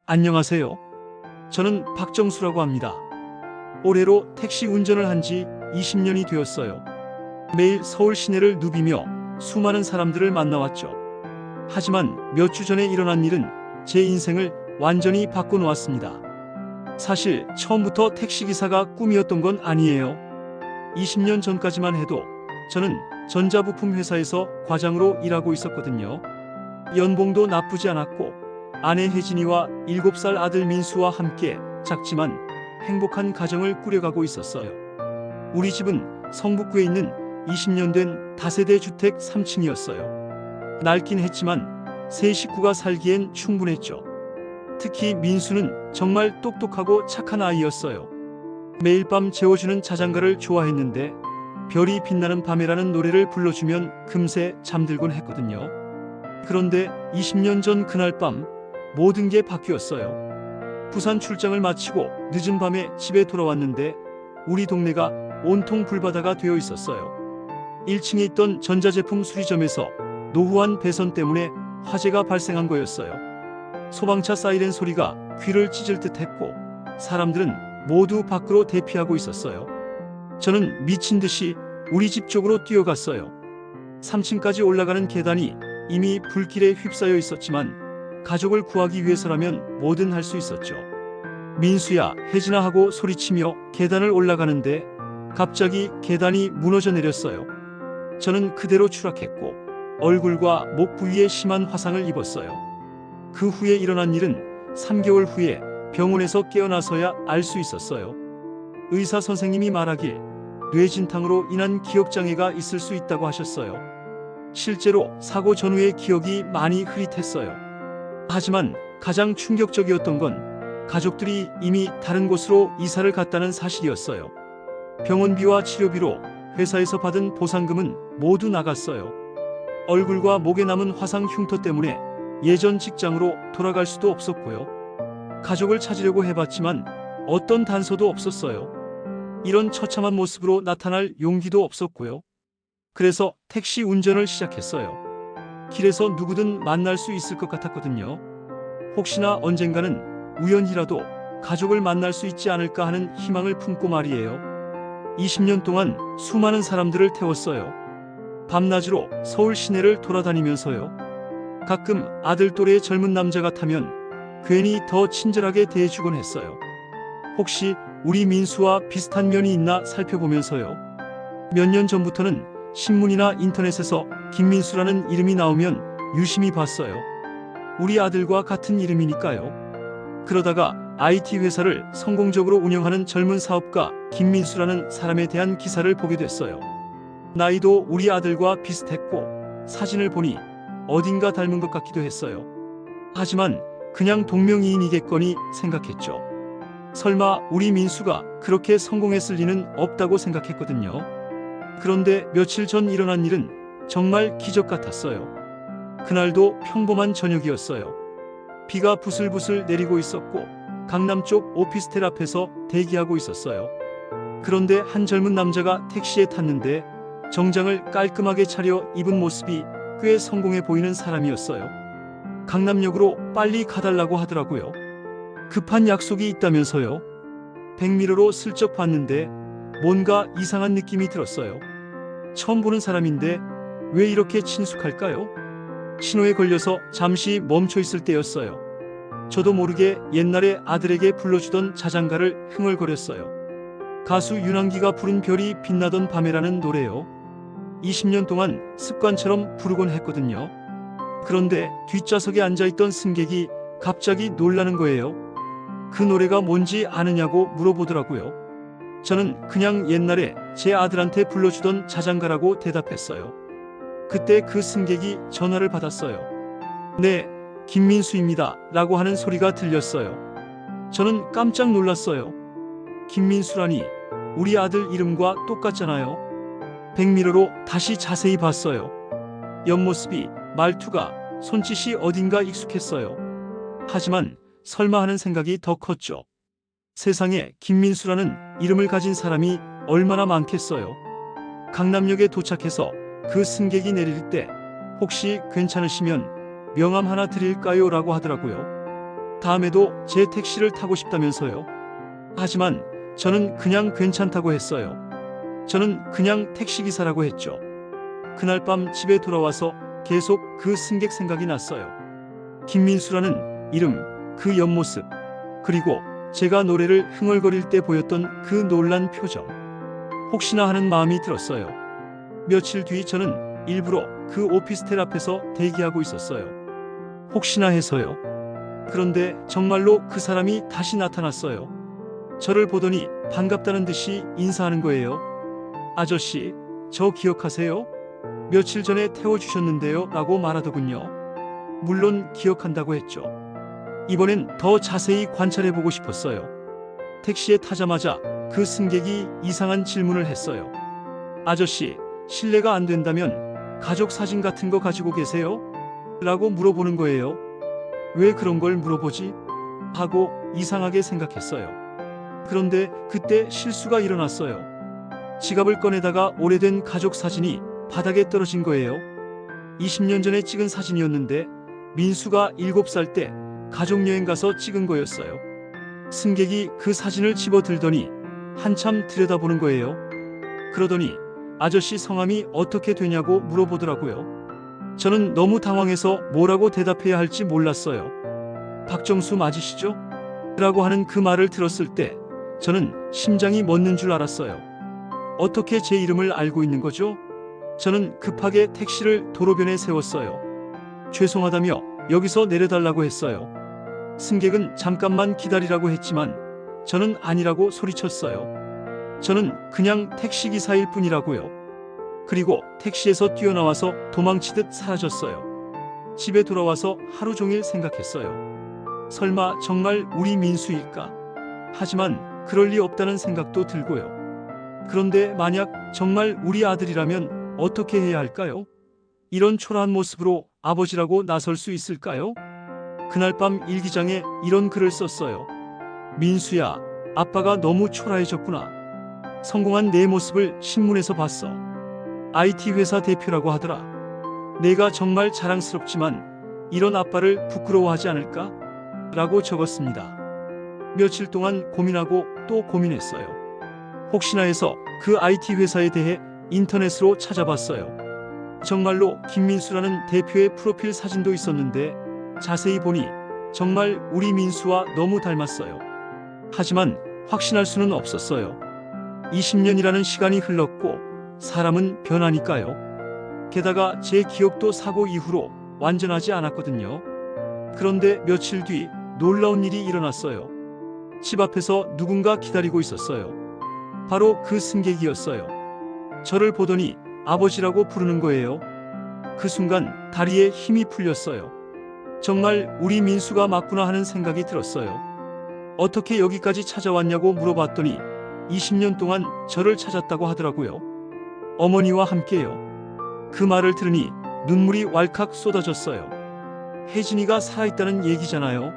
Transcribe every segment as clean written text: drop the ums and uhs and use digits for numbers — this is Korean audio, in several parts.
안녕하세요. 저는 박정수라고 합니다. 올해로 택시 운전을 한 지 20년이 되었어요. 매일 서울 시내를 누비며 수많은 사람들을 만나왔죠. 하지만 몇 주 전에 일어난 일은 제 인생을 완전히 바꿔놓았습니다. 사실 처음부터 택시기사가 꿈이었던 건 아니에요. 20년 전까지만 해도 저는 전자부품 회사에서 과장으로 일하고 있었거든요. 연봉도 나쁘지 않았고 아내 혜진이와 7살 아들 민수와 함께 작지만 행복한 가정을 꾸려가고 있었어요. 우리 집은 성북구에 있는 20년 된 다세대 주택 3층이었어요. 낡긴 했지만 세 식구가 살기엔 충분했죠. 특히 민수는 정말 똑똑하고 착한 아이였어요. 매일 밤 재워주는 자장가를 좋아했는데 별이 빛나는 밤에라는 노래를 불러주면 금세 잠들곤 했거든요. 그런데 20년 전 그날 밤 모든 게 바뀌었어요. 부산 출장을 마치고 늦은 밤에 집에 돌아왔는데 우리 동네가 온통 불바다가 되어 있었어요. 1층에 있던 전자제품 수리점에서 노후한 배선 때문에 화재가 발생한 거였어요. 소방차 사이렌 소리가 귀를 찢을 듯 했고 사람들은 모두 밖으로 대피하고 있었어요. 저는 미친 듯이 우리 집 쪽으로 뛰어갔어요. 3층까지 올라가는 계단이 이미 불길에 휩싸여 있었지만 가족을 구하기 위해서라면 뭐든 할 수 있었죠. 민수야, 혜진아 하고 소리치며 계단을 올라가는데 갑자기 계단이 무너져 내렸어요. 저는 그대로 추락했고 얼굴과 목 부위에 심한 화상을 입었어요. 그 후에 일어난 일은 3개월 후에 병원에서 깨어나서야 알 수 있었어요. 의사 선생님이 말하길 뇌진탕으로 인한 기억장애가 있을 수 있다고 하셨어요. 실제로 사고 전후의 기억이 많이 흐릿했어요. 하지만 가장 충격적이었던 건 가족들이 이미 다른 곳으로 이사를 갔다는 사실이었어요. 병원비와 치료비로 회사에서 받은 보상금은 모두 나갔어요. 얼굴과 목에 남은 화상 흉터 때문에 예전 직장으로 돌아갈 수도 없었고요. 가족을 찾으려고 해봤지만 어떤 단서도 없었어요. 이런 처참한 모습으로 나타날 용기도 없었고요. 그래서 택시 운전을 시작했어요. 길에서 누구든 만날 수 있을 것 같았거든요. 혹시나 언젠가는 우연히라도 가족을 만날 수 있지 않을까 하는 희망을 품고 말이에요. 20년 동안 수많은 사람들을 태웠어요. 밤낮으로 서울 시내를 돌아다니면서요. 가끔 아들 또래의 젊은 남자가 타면 괜히 더 친절하게 대해주곤 했어요. 혹시 우리 민수와 비슷한 면이 있나 살펴보면서요. 몇 년 전부터는 신문이나 인터넷에서 김민수라는 이름이 나오면 유심히 봤어요. 우리 아들과 같은 이름이니까요. 그러다가 IT 회사를 성공적으로 운영하는 젊은 사업가 김민수라는 사람에 대한 기사를 보게 됐어요. 나이도 우리 아들과 비슷했고 사진을 보니 어딘가 닮은 것 같기도 했어요. 하지만 그냥 동명이인이겠거니 생각했죠. 설마 우리 민수가 그렇게 성공했을 리는 없다고 생각했거든요. 그런데 며칠 전 일어난 일은 정말 기적 같았어요. 그날도 평범한 저녁이었어요. 비가 부슬부슬 내리고 있었고 강남 쪽 오피스텔 앞에서 대기하고 있었어요. 그런데 한 젊은 남자가 택시에 탔는데 정장을 깔끔하게 차려 입은 모습이 꽤 성공해 보이는 사람이었어요. 강남역으로 빨리 가달라고 하더라고요. 급한 약속이 있다면서요. 백미러로 슬쩍 봤는데 뭔가 이상한 느낌이 들었어요. 처음 보는 사람인데 왜 이렇게 친숙할까요? 신호에 걸려서 잠시 멈춰 있을 때였어요. 저도 모르게 옛날에 아들에게 불러주던 자장가를 흥얼거렸어요. 가수 윤한기가 부른 별이 빛나던 밤에라는 노래요. 20년 동안 습관처럼 부르곤 했거든요. 그런데 뒷좌석에 앉아있던 승객이 갑자기 놀라는 거예요. 그 노래가 뭔지 아느냐고 물어보더라고요. 저는 그냥 옛날에 제 아들한테 불러주던 자장가라고 대답했어요. 그때 그 승객이 전화를 받았어요. 네, 김민수입니다 라고 하는 소리가 들렸어요. 저는 깜짝 놀랐어요. 김민수라니 우리 아들 이름과 똑같잖아요. 백미러로 다시 자세히 봤어요. 옆모습이, 말투가, 손짓이 어딘가 익숙했어요. 하지만 설마 하는 생각이 더 컸죠. 세상에 김민수라는 이름을 가진 사람이 얼마나 많겠어요. 강남역에 도착해서 그 승객이 내릴 때 혹시 괜찮으시면 명함 하나 드릴까요? 라고 하더라고요. 다음에도 제 택시를 타고 싶다면서요. 하지만 저는 그냥 괜찮다고 했어요. 저는 그냥 택시기사라고 했죠. 그날 밤 집에 돌아와서 계속 그 승객 생각이 났어요. 김민수라는 이름, 그 옆모습, 그리고 제가 노래를 흥얼거릴 때 보였던 그 놀란 표정. 혹시나 하는 마음이 들었어요. 며칠 뒤 저는 일부러 그 오피스텔 앞에서 대기하고 있었어요. 혹시나 해서요. 그런데 정말로 그 사람이 다시 나타났어요. 저를 보더니 반갑다는 듯이 인사하는 거예요. 아저씨, 저 기억하세요? 며칠 전에 태워주셨는데요 라고 말하더군요. 물론 기억한다고 했죠. 이번엔 더 자세히 관찰해보고 싶었어요. 택시에 타자마자 그 승객이 이상한 질문을 했어요. 아저씨, 실례가 안 된다면 가족 사진 같은 거 가지고 계세요? 라고 물어보는 거예요. 왜 그런 걸 물어보지? 하고 이상하게 생각했어요. 그런데 그때 실수가 일어났어요. 지갑을 꺼내다가 오래된 가족 사진이 바닥에 떨어진 거예요. 20년 전에 찍은 사진이었는데 민수가 7살 때 가족여행 가서 찍은 거였어요. 승객이 그 사진을 집어들더니 한참 들여다보는 거예요. 그러더니 아저씨 성함이 어떻게 되냐고 물어보더라고요. 저는 너무 당황해서 뭐라고 대답해야 할지 몰랐어요. 박정수 맞으시죠? 라고 하는 그 말을 들었을 때 저는 심장이 멎는 줄 알았어요. 어떻게 제 이름을 알고 있는 거죠? 저는 급하게 택시를 도로변에 세웠어요. 죄송하다며 여기서 내려달라고 했어요. 승객은 잠깐만 기다리라고 했지만 저는 아니라고 소리쳤어요. 저는 그냥 택시기사일 뿐이라고요. 그리고 택시에서 뛰어나와서 도망치듯 사라졌어요. 집에 돌아와서 하루 종일 생각했어요. 설마 정말 우리 민수일까? 하지만 그럴 리 없다는 생각도 들고요. 그런데 만약 정말 우리 아들이라면 어떻게 해야 할까요? 이런 초라한 모습으로 아버지라고 나설 수 있을까요? 그날 밤 일기장에 이런 글을 썼어요. 민수야, 아빠가 너무 초라해졌구나. 성공한 내 모습을 신문에서 봤어. IT 회사 대표라고 하더라. 내가 정말 자랑스럽지만 이런 아빠를 부끄러워하지 않을까? 라고 적었습니다. 며칠 동안 고민하고 또 고민했어요. 혹시나 해서 그 IT 회사에 대해 인터넷으로 찾아봤어요. 정말로 김민수라는 대표의 프로필 사진도 있었는데 자세히 보니 정말 우리 민수와 너무 닮았어요. 하지만 확신할 수는 없었어요. 20년이라는 시간이 흘렀고 사람은 변하니까요. 게다가 제 기억도 사고 이후로 완전하지 않았거든요. 그런데 며칠 뒤 놀라운 일이 일어났어요. 집 앞에서 누군가 기다리고 있었어요. 바로 그 승객이었어요. 저를 보더니 아버지라고 부르는 거예요. 그 순간 다리에 힘이 풀렸어요. 정말 우리 민수가 맞구나 하는 생각이 들었어요. 어떻게 여기까지 찾아왔냐고 물어봤더니 20년 동안 저를 찾았다고 하더라고요. 어머니와 함께요. 그 말을 들으니 눈물이 왈칵 쏟아졌어요. 혜진이가 살아있다는 얘기잖아요.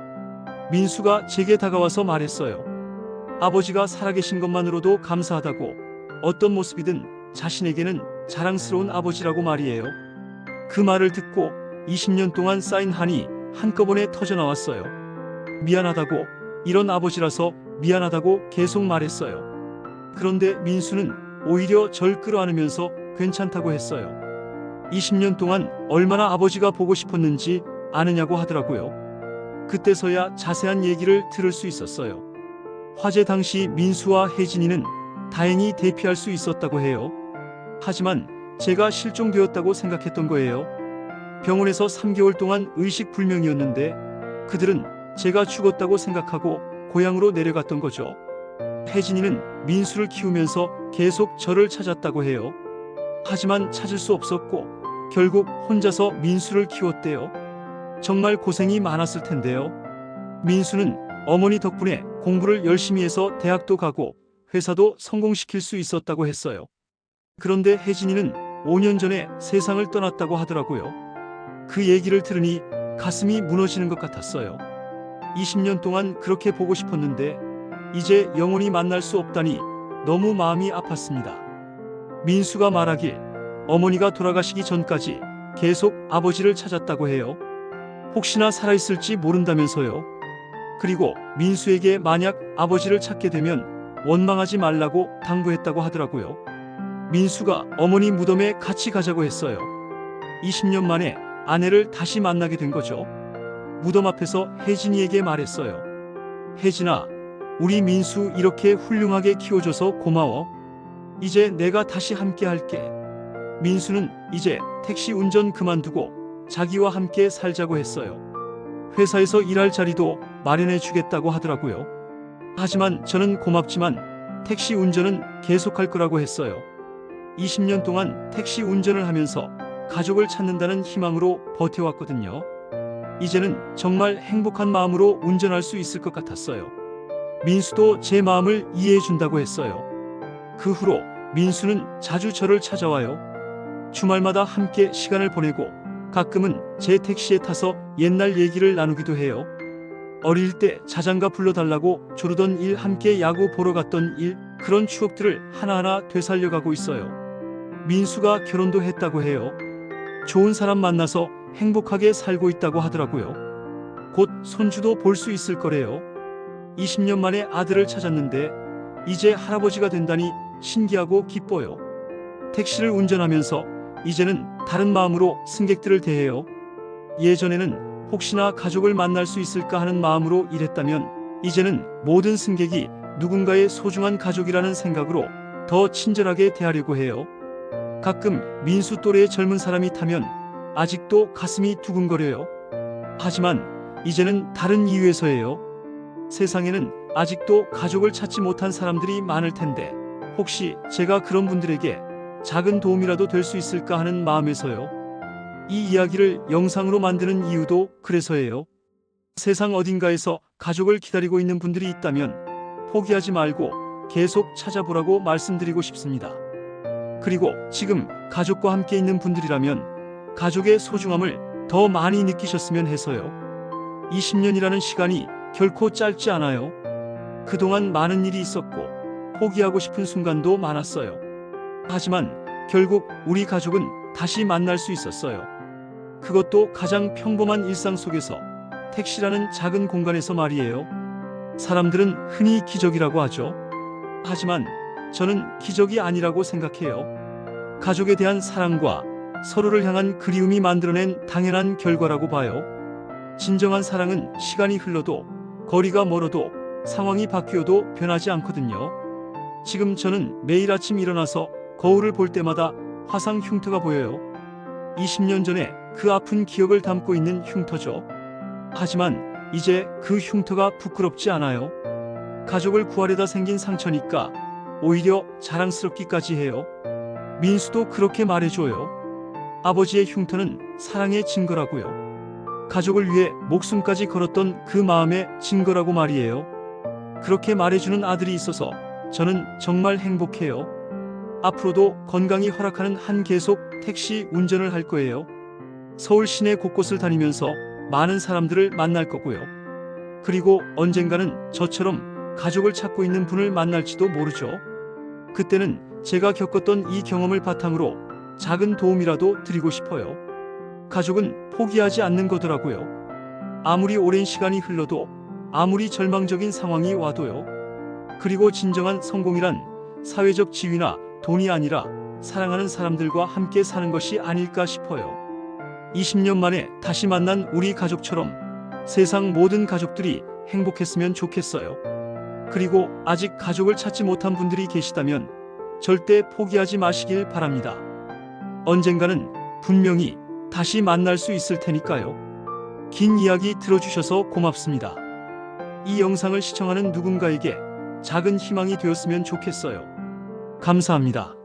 민수가 제게 다가와서 말했어요. 아버지가 살아계신 것만으로도 감사하다고, 어떤 모습이든 자신에게는 자랑스러운 아버지라고 말이에요. 그 말을 듣고 20년 동안 쌓인 한이 한꺼번에 터져나왔어요. 미안하다고, 이런 아버지라서 미안하다고 계속 말했어요. 그런데 민수는 오히려 절 끌어안으면서 괜찮다고 했어요. 20년 동안 얼마나 아버지가 보고 싶었는지 아느냐고 하더라고요. 그때서야 자세한 얘기를 들을 수 있었어요. 화재 당시 민수와 혜진이는 다행히 대피할 수 있었다고 해요. 하지만 제가 실종되었다고 생각했던 거예요. 병원에서 3개월 동안 의식불명이었는데 그들은 제가 죽었다고 생각하고 고향으로 내려갔던 거죠. 혜진이는 민수를 키우면서 계속 저를 찾았다고 해요. 하지만 찾을 수 없었고 결국 혼자서 민수를 키웠대요. 정말 고생이 많았을 텐데요. 민수는 어머니 덕분에 공부를 열심히 해서 대학도 가고 회사도 성공시킬 수 있었다고 했어요. 그런데 혜진이는 5년 전에 세상을 떠났다고 하더라고요. 그 얘기를 들으니 가슴이 무너지는 것 같았어요. 20년 동안 그렇게 보고 싶었는데 이제 영원히 만날 수 없다니 너무 마음이 아팠습니다. 민수가 말하길 어머니가 돌아가시기 전까지 계속 아버지를 찾았다고 해요. 혹시나 살아있을지 모른다면서요. 그리고 민수에게 만약 아버지를 찾게 되면 원망하지 말라고 당부했다고 하더라고요. 민수가 어머니 무덤에 같이 가자고 했어요. 20년 만에 아내를 다시 만나게 된 거죠. 무덤 앞에서 혜진이에게 말했어요. 혜진아, 우리 민수 이렇게 훌륭하게 키워줘서 고마워. 이제 내가 다시 함께 할게. 민수는 이제 택시 운전 그만두고 자기와 함께 살자고 했어요. 회사에서 일할 자리도 마련해 주겠다고 하더라고요. 하지만 저는 고맙지만 택시 운전은 계속할 거라고 했어요. 20년 동안 택시 운전을 하면서 가족을 찾는다는 희망으로 버텨왔거든요. 이제는 정말 행복한 마음으로 운전할 수 있을 것 같았어요. 민수도 제 마음을 이해해 준다고 했어요. 그 후로 민수는 자주 저를 찾아와요. 주말마다 함께 시간을 보내고 가끔은 제 택시에 타서 옛날 얘기를 나누기도 해요. 어릴 때 자장가 불러달라고 조르던 일, 함께 야구 보러 갔던 일, 그런 추억들을 하나하나 되살려가고 있어요. 민수가 결혼도 했다고 해요. 좋은 사람 만나서 행복하게 살고 있다고 하더라고요. 곧 손주도 볼 수 있을 거래요. 20년 만에 아들을 찾았는데 이제 할아버지가 된다니 신기하고 기뻐요. 택시를 운전하면서 이제는 다른 마음으로 승객들을 대해요. 예전에는 혹시나 가족을 만날 수 있을까 하는 마음으로 일했다면 이제는 모든 승객이 누군가의 소중한 가족이라는 생각으로 더 친절하게 대하려고 해요. 가끔 민수 또래의 젊은 사람이 타면 아직도 가슴이 두근거려요. 하지만 이제는 다른 이유에서예요. 세상에는 아직도 가족을 찾지 못한 사람들이 많을 텐데 혹시 제가 그런 분들에게 작은 도움이라도 될 수 있을까 하는 마음에서요. 이 이야기를 영상으로 만드는 이유도 그래서예요. 세상 어딘가에서 가족을 기다리고 있는 분들이 있다면 포기하지 말고 계속 찾아보라고 말씀드리고 싶습니다. 그리고 지금 가족과 함께 있는 분들이라면 가족의 소중함을 더 많이 느끼셨으면 해서요. 20년이라는 시간이 결코 짧지 않아요. 그동안 많은 일이 있었고 포기하고 싶은 순간도 많았어요. 하지만 결국 우리 가족은 다시 만날 수 있었어요. 그것도 가장 평범한 일상 속에서 택시라는 작은 공간에서 말이에요. 사람들은 흔히 기적이라고 하죠. 하지만 저는 기적이 아니라고 생각해요. 가족에 대한 사랑과 서로를 향한 그리움이 만들어낸 당연한 결과라고 봐요. 진정한 사랑은 시간이 흘러도 거리가 멀어도 상황이 바뀌어도 변하지 않거든요. 지금 저는 매일 아침 일어나서 거울을 볼 때마다 화상 흉터가 보여요. 20년 전에 그 아픈 기억을 담고 있는 흉터죠. 하지만 이제 그 흉터가 부끄럽지 않아요. 가족을 구하려다 생긴 상처니까 오히려 자랑스럽기까지 해요. 민수도 그렇게 말해줘요. 아버지의 흉터는 사랑의 증거라고요. 가족을 위해 목숨까지 걸었던 그 마음의 증거라고 말이에요. 그렇게 말해주는 아들이 있어서 저는 정말 행복해요. 앞으로도 건강이 허락하는 한 계속 택시 운전을 할 거예요. 서울 시내 곳곳을 다니면서 많은 사람들을 만날 거고요. 그리고 언젠가는 저처럼 가족을 찾고 있는 분을 만날지도 모르죠. 그때는 제가 겪었던 이 경험을 바탕으로 작은 도움이라도 드리고 싶어요. 가족은 포기하지 않는 거더라고요. 아무리 오랜 시간이 흘러도, 아무리 절망적인 상황이 와도요. 그리고 진정한 성공이란 사회적 지위나 돈이 아니라 사랑하는 사람들과 함께 사는 것이 아닐까 싶어요. 20년 만에 다시 만난 우리 가족처럼 세상 모든 가족들이 행복했으면 좋겠어요. 그리고 아직 가족을 찾지 못한 분들이 계시다면 절대 포기하지 마시길 바랍니다. 언젠가는 분명히 다시 만날 수 있을 테니까요. 긴 이야기 들어주셔서 고맙습니다. 이 영상을 시청하는 누군가에게 작은 희망이 되었으면 좋겠어요. 감사합니다.